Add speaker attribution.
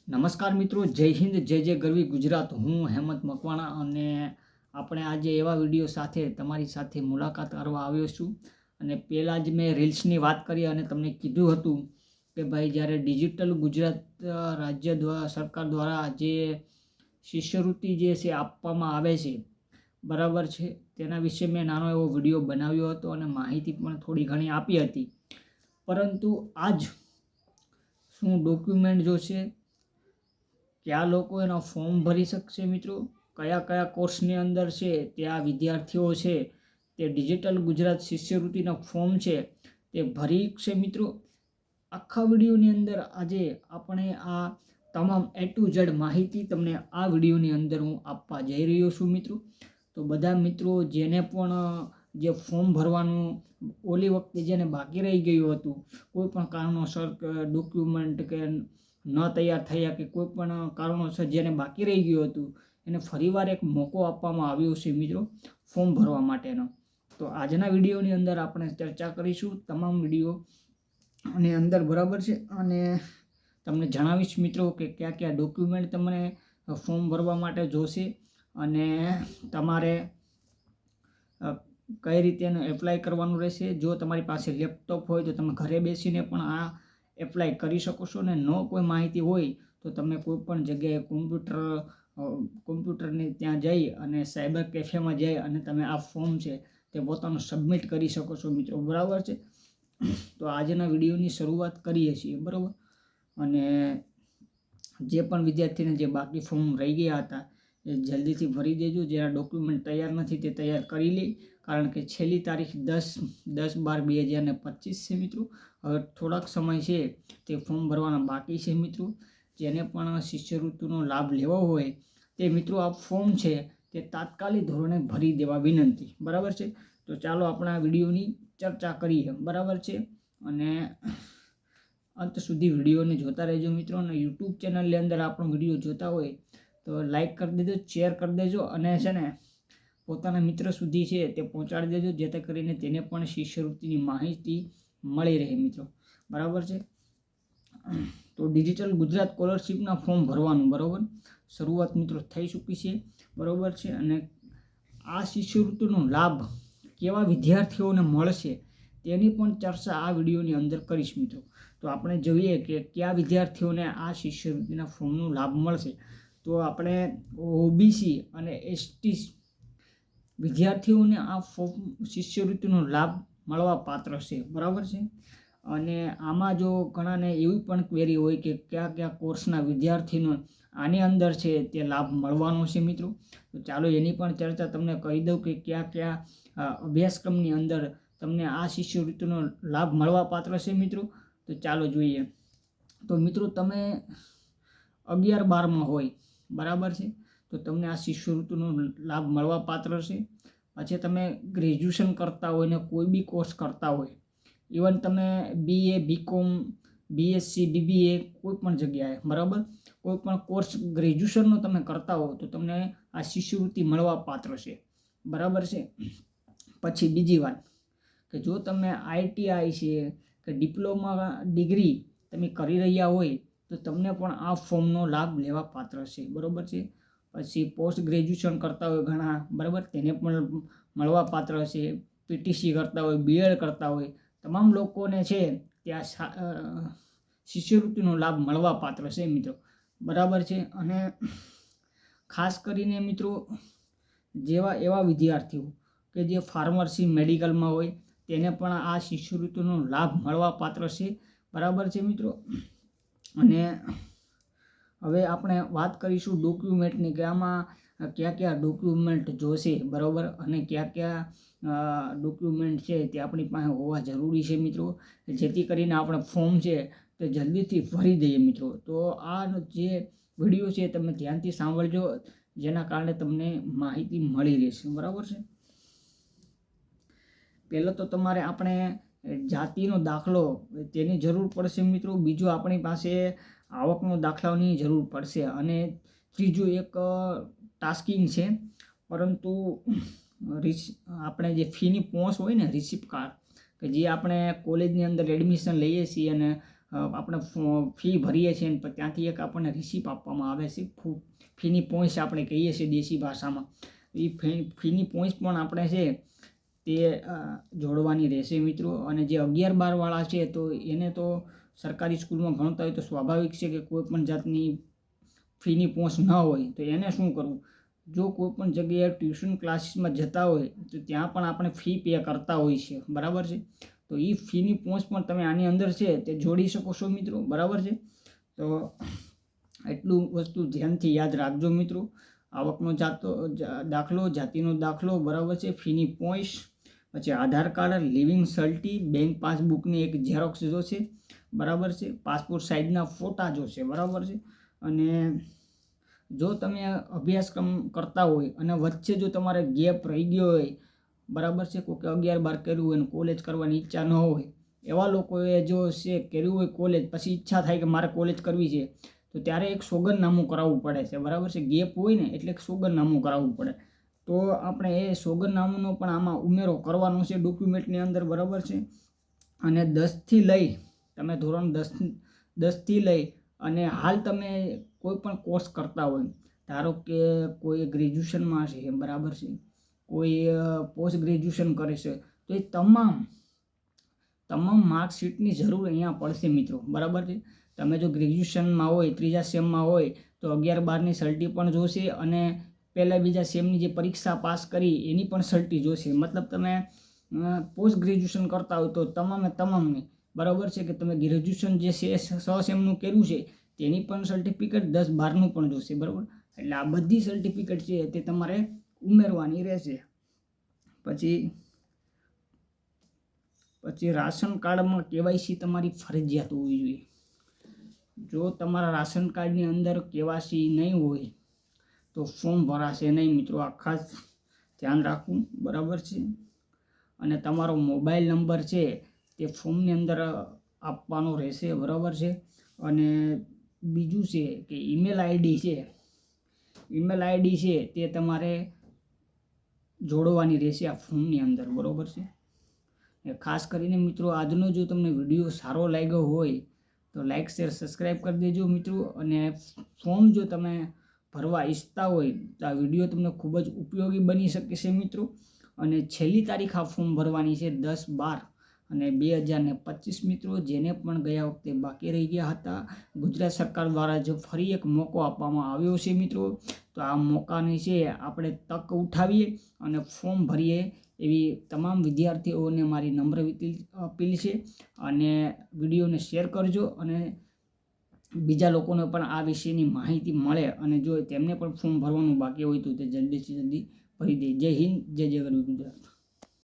Speaker 1: નમસ્કાર મિત્રો, જય હિન્દ, જય જય ગરવી ગુજરાત. હું હેમંત મકવાણા અને આપણે આજે એવા વિડીયો સાથે તમારી સાથે મુલાકાત કરવા આવ્યો છું. અને પહેલાં જ મેં રીલ્સની વાત કરી અને તમને કીધું હતું કે ભાઈ જ્યારે ડિજિટલ ગુજરાત રાજ્ય દ્વારા સરકાર દ્વારા જે શિષ્યવૃત્તિ જે છે આપવામાં આવે છે, બરાબર છે, તેના વિશે મેં નાનો એવો વિડીયો બનાવ્યો હતો અને માહિતી પણ થોડી ઘણી આપી હતી. પરંતુ આજ શું ડોક્યુમેન્ટ જોશે, કયા લોકો એનો ફોર્મ ભરી શકશે મિત્રો, કયા કયા કોર્સની અંદર છે ત્યાં વિદ્યાર્થીઓ છે તે ડિજિટલ ગુજરાત શિષ્યવૃત્તિના ફોર્મ છે તે ભરી શકશે મિત્રો. આખા વિડીયોની અંદર આજે આપણે આ તમામ A to Z માહિતી તમને આ વિડીયોની અંદર હું આપવા જઈ રહ્યો છું મિત્રો. તો બધા મિત્રો જેને પણ જે ફોર્મ ભરવાનું ઓલી વખતે જેને બાકી રહી ગયું હતું, કોઈ પણ કારણોસર ડોક્યુમેન્ટ કે ન તૈયાર થયા કે કોઈ પણ કારણોસર જેને બાકી રહી ગયું હતું, એને ફરીવાર એક મોકો આપવામાં આવ્યો છે મિત્રો ફોર્મ ભરવા માટેનો. તો આજના વિડીયોની અંદર આપણે ચર્ચા કરીશું તમામ વિડીયો અને અંદર, બરાબર છે, અને તમને જણાવીશ મિત્રો કે કયા કયા ડોક્યુમેન્ટ તમને ફોર્મ ભરવા માટે જોશે અને તમારે કઈ રીતે એનું એપ્લાય કરવાનું રહેશે. જો તમારી પાસે લેપટોપ હોય તો તમે ઘરે બેસીને પણ આ એપ્લાય કરી શકો છો, અને ન કોઈ માહિતી હોય તો તમે કોઈ પણ જગ્યાએ કોમ્પ્યુટરની ત્યાં જઈ અને સાયબર કેફેમાં જઈ અને તમે આ ફોર્મ છે તે પોતાનું સબમિટ કરી શકો છો મિત્રો, બરાબર છે. તો આજના વિડીયોની શરૂઆત કરીએ છીએ, બરાબર. અને જે પણ વિદ્યાર્થીને જે બાકી ફોર્મ રહી ગયા હતા એ જલ્દીથી ભરી દેજો. જેના ડોક્યુમેન્ટ તૈયાર નથી તે તૈયાર કરી લે, કારણ કે છેલ્લી તારીખ 10/12/2025 છે મિત્રો. હવે થોડાક સમય છે તે ફોર્મ ભરવાના બાકી છે મિત્રો. જેને પણ શિષ્યવૃત્તિનો લાભ લેવો હોય તે મિત્રો આ ફોર્મ છે તે તાત્કાલિક ધોરણે ભરી દેવા વિનંતી, બરાબર છે. તો ચાલો આપણે આ વિડીયોની ચર્ચા કરીએ, બરાબર છે. અને અંત સુધી વિડીયોને જોતા રહેજો મિત્રો. અને યુટ્યુબ ચેનલની અંદર આપણો વિડીયો જોતા હોય તો લાઈક કરી દેજો, શેર કરી દેજો અને છે ને પોતાના મિત્ર સુધી છે તે પહોંચાડી દેજો, જેથી કરીને તેને પણ શિષ્યવૃત્તિની માહિતી મળી રહે મિત્રો, બરાબર છે. તો ડિજિટલ ગુજરાત સ્કોલરશિપના ફોર્મ ભરવાનું, બરાબર, શરૂઆત મિત્રો થઈ ચૂકી છે, બરાબર છે. અને આ શિષ્યવૃત્તિનો લાભ કેવા વિદ્યાર્થીઓને મળશે તેની પણ ચર્ચા આ વિડીયોની અંદર કરીશ મિત્રો. તો આપણે જોઈએ કે કયા વિદ્યાર્થીઓને આ શિષ્યવૃત્તિના ફોર્મનો લાભ મળશે. તો આપણે ઓબીસી અને એસટી વિદ્યાર્થીઓને આ ફોર્મ શિષ્યવૃત્તિનો લાભ મળવા પાત્ર છે, બરાબર છે. અને આમાં જો ઘણાને એવી પણ ક્વેરી હોય કે કયા કયા કોર્સના વિદ્યાર્થીનો આની અંદર છે તે લાભ મળવાનો છે મિત્રો. તો ચાલો એની પણ ચર્ચા તમને કહી દઉં કે કયા કયા અભ્યાસક્રમની અંદર તમને આ શિષ્યવૃત્તિનો લાભ મળવા પાત્ર છે મિત્રો. તો ચાલો જોઈએ. તો મિત્રો તમે 11-12માં હોય, બરાબર છે, તો તમને આ શિષ્યવૃત્તિનો લાભ મળવા પાત્ર છે. પછી તમે ગ્રેજ્યુએશન કરતા હોય ને કોઈ બી કોર્સ કરતા હોય, ઇવન તમે BA, BCom, BSc, BBA કોઈ પણ જગ્યાએ, બરાબર, કોઈ પણ કોર્સ ગ્રેજ્યુએશનનો તમે કરતા હો તો તમને આ શિષ્યવૃત્તિ મળવા પાત્ર છે, બરાબર છે. પછી બીજી વાત કે જો તમે ITI છે કે ડિપ્લોમા ડિગ્રી તમે કરી રહ્યા હોય તો તમને પણ આ ફોર્મનો લાભ લેવા પાત્ર છે, બરાબર છે. પછી પોસ્ટ ગ્રેજ્યુએશન કરતા હોય ઘણા, બરાબર, તેને પણ મળવા પાત્ર છે. PTC કરતા હોય, BEd કરતા હોય, તમામ લોકોને છે ત્યાં શિષ્યવૃત્તિનો લાભ મળવા પાત્ર છે મિત્રો, બરાબર છે. અને ખાસ કરીને મિત્રો એવા વિદ્યાર્થીઓ કે જે ફાર્મસી મેડિકલમાં હોય તેને પણ આ શિષ્યવૃત્તિનો લાભ મળવા પાત્ર છે, બરાબર છે મિત્રો. અને હવે આપણે વાત કરીશું ડોક્યુમેન્ટની કે આમાં કયા કયા ડોક્યુમેન્ટ જોશે, બરાબર, અને કયા કયા ડોક્યુમેન્ટ છે તે આપણી પાસે હોવા જરૂરી છે મિત્રો, જેથી કરીને આપણે ફોર્મ છે તે જલ્દીથી ભરી દઈએ મિત્રો. તો આ જે વિડીયો છે તમે ધ્યાનથી સાંભળજો, જેના કારણે તમને માહિતી મળી રહેશે, બરાબર છે. પહેલાં તો તમારે આપણે જાતિનો દાખલો તેની જરૂર પડશે મિત્રો. બીજું આપણી પાસે આવકનો દાખલાની જરૂર પડશે. અને ત્રીજું એક ટાસ્કિંગ છે, પરંતુ આપણે જે ફીની પોંચ હોય ને, રિસિપ્ટ કાર્ડ, કે જે આપણે કોલેજની અંદર એડમિશન લઈએ છીએ અને આપણે ફી ભરીએ છીએ ને ત્યાંથી એક આપણને રિસિપ્ટ આપવામાં આવે છે. ફીની પોઈન્ટ આપણે કહીએ છીએ દેશી ભાષામાં. એ ફીની પોઈન્ટ પણ આપણે છે તે જોડવાની રહેશે મિત્રો. અને જે 11-12 વાળા છે તો એને તો સરકારી સ્કૂલમાં ભણતા હોય તો સ્વાભાવિક છે કે કોઈ પણ જાતની ફીની પહોંચ ન હોય તો એને શું કરવું, જો કોઈ પણ જગ્યાએ ટ્યુશન ક્લાસીસમાં જતા હોય તો ત્યાં પણ આપણે ફી પે કરતા હોય છે, બરાબર છે. તો એ ફીની પહોંચ પણ તમે આની અંદર છે તે જોડી શકો છો મિત્રો, બરાબર છે. તો એટલું વસ્તુ ધ્યાનથી યાદ રાખજો મિત્રો. આવકનો દાખલો, જાતિનો દાખલો, બરાબર છે, ફીની પોઈન્ટ, પછી આધાર કાર્ડ, લિવિંગ સર્ટી, બેંક પાસબુકની એક ઝેરોક્સ જોશે, બરાબર છે, પાસપોર્ટ સાઇઝના ફોટા જોશે, બરાબર છે. અને જો તમે અભ્યાસક્રમ કરતા હોય અને વચ્ચે જો તમારે ગેપ રહી ગયો હોય, બરાબર છે, કોઈ 11-12 કર્યું હોય અને કોલેજ કરવાની ઈચ્છા ન હોય, એવા લોકોએ જો છે કર્યું હોય કોલેજ, પછી ઈચ્છા થાય કે મારે કોલેજ કરવી છે, તો ત્યારે એક સોગંદનામું કરાવવું પડે છે, બરાબર છે. ગેપ હોય ને એટલે એક સોગંદનામું કરાવવું પડે. તો આપણે એ સોગંદનામુંનો પણ આમાં ઉમેરો કરવાનો છે ડોક્યુમેન્ટની અંદર, બરાબર છે. અને 10થી લઈ, તમે ધોરણ 10થી લઈ અને હાલ તમે કોઈ પણ કોર્સ કરતા હોય, ધારો કે કોઈ ગ્રેજ્યુએશનમાં છે, બરાબર છે, કોઈ પોસ્ટ ગ્રેજ્યુએશન કરે છે, તો એ તમામ માર્કશીટની જરૂર અહીંયા પડશે મિત્રો, બરાબર છે. તમે જો ગ્રેજ્યુએશનમાં હોય, 3જા સેમમાં હોય તો 11-12ની સર્ટી પણ જોશે અને પહેલા 2જા સેમની જે પરીક્ષા પાસ કરી એની પણ સર્ટી જોશે. મતલબ તમે પોસ્ટ ગ્રેજ્યુએશન કરતા હોય તો તમામની, બરાબર છે, કે તમે ગ્રેજ્યુએશન જે 6 સેમનું કર્યું છે તેની પણ સર્ટિફિકેટ, 10-12નું પણ જોશે, બરાબર. એટલે આ બધી સર્ટિફિકેટ છે તે તમારે ઉમેરવાની રહેશે. પછી રાશન કાર્ડમાં કેવાયસી તમારી ફરજિયાત હોવી જોઈએ. જો તમારા રાશન કાર્ડની અંદર કેવાયસી નહીં હોય તો ફોર્મ ભરાશે નહીં મિત્રો, આ ખાસ ધ્યાન રાખવું, બરાબર છે. અને તમારો મોબાઈલ નંબર છે તે ફોર્મની અંદર આપવાનો રહેશે, બરાબર છે. અને બીજું છે કે ઈમેલ આઈડી છે તે તમારે જોડવાની રહેશે આ ફોર્મની અંદર, બરાબર છે. ખાસ કરીને મિત્રો આજનો જો તમને વિડીયો સારો લાગ્યો હોય તો લાઈક, શેર, સબસ્ક્રાઈબ કરી દેજો મિત્રો. અને ફોર્મ જો તમે ભરવા ઈચ્છતા હોય તો આ વિડીયો તમને ખૂબ જ ઉપયોગી બની શકે છે મિત્રો. અને છેલ્લી તારીખ આ ફોર્મ ભરવાની છે 10/12/2025 મિત્રો. જેને પણ ગયા વખતે બાકી રહી ગયા હતા, ગુજરાત સરકાર દ્વારા જો ફરી એક મોકો આપવામાં આવ્યો છે મિત્રો, તો આ મોકાની છે આપણે તક ઉઠાવીએ અને ફોર્મ ભરીએ એવી તમામ વિદ્યાર્થીઓને મારી નમ્ર અપીલ છે. અને વિડીયોને શેર કરજો અને બીજા લોકોને પણ આ વિશેની માહિતી મળે અને જો તેમને પણ ફોર્મ ભરવાનું બાકી હોય તો તે જલ્દીથી જલ્દી ભરી દે. જય હિન્દ, જય ગરવી ગુજરાત.